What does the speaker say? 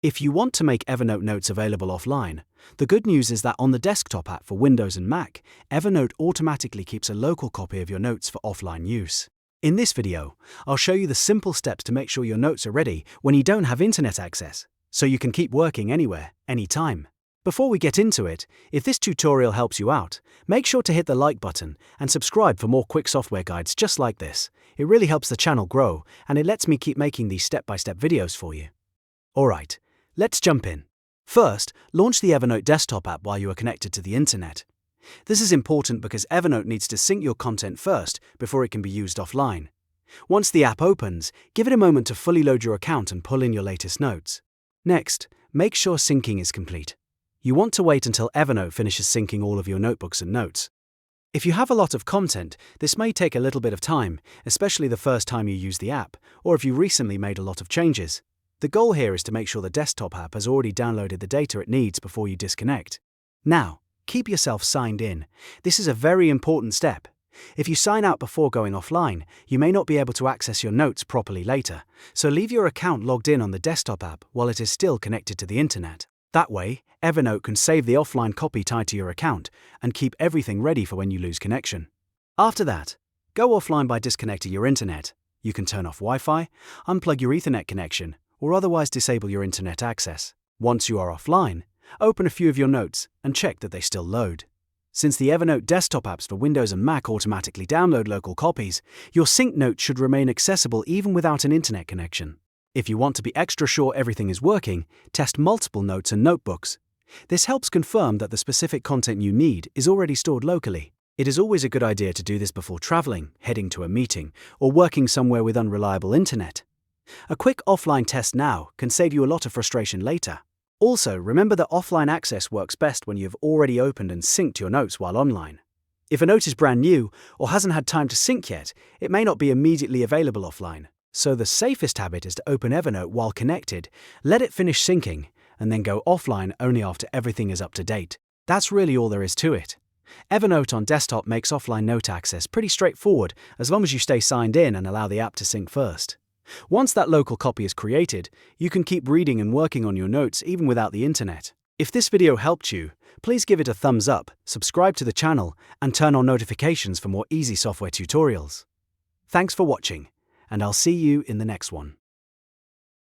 If you want to make Evernote notes available offline, the good news is that on the desktop app for Windows and Mac, Evernote automatically keeps a local copy of your notes for offline use. In this video, I'll show you the simple steps to make sure your notes are ready when you don't have internet access, so you can keep working anywhere, anytime. Before we get into it, if this tutorial helps you out, make sure to hit the like button and subscribe for more quick software guides just like this. It really helps the channel grow, and it lets me keep making these step-by-step videos for you. Alright, let's jump in. First, launch the Evernote desktop app while you are connected to the internet. This is important because Evernote needs to sync your content first before it can be used offline. Once the app opens, give it a moment to fully load your account and pull in your latest notes. Next, make sure syncing is complete. You want to wait until Evernote finishes syncing all of your notebooks and notes. If you have a lot of content, this may take a little bit of time, especially the first time you use the app, or if you recently made a lot of changes. The goal here is to make sure the desktop app has already downloaded the data it needs before you disconnect. Now, keep yourself signed in. This is a very important step. If you sign out before going offline, you may not be able to access your notes properly later, so leave your account logged in on the desktop app while it is still connected to the internet. That way, Evernote can save the offline copy tied to your account and keep everything ready for when you lose connection. After that, go offline by disconnecting your internet. You can turn off Wi-Fi, unplug your Ethernet connection, or otherwise disable your internet access. Once you are offline, open a few of your notes and check that they still load. Since the Evernote desktop apps for Windows and Mac automatically download local copies, your synced notes should remain accessible even without an internet connection. If you want to be extra sure everything is working, test multiple notes and notebooks. This helps confirm that the specific content you need is already stored locally. It is always a good idea to do this before traveling, heading to a meeting, or working somewhere with unreliable internet. A quick offline test now can save you a lot of frustration later. Also, remember that offline access works best when you've already opened and synced your notes while online. If a note is brand new or hasn't had time to sync yet, it may not be immediately available offline. So the safest habit is to open Evernote while connected, let it finish syncing, and then go offline only after everything is up to date. That's really all there is to it. Evernote on desktop makes offline note access pretty straightforward as long as you stay signed in and allow the app to sync first. Once that local copy is created, you can keep reading and working on your notes even without the internet. If this video helped you, please give it a thumbs up, subscribe to the channel, and turn on notifications for more easy software tutorials. Thanks for watching, and I'll see you in the next one.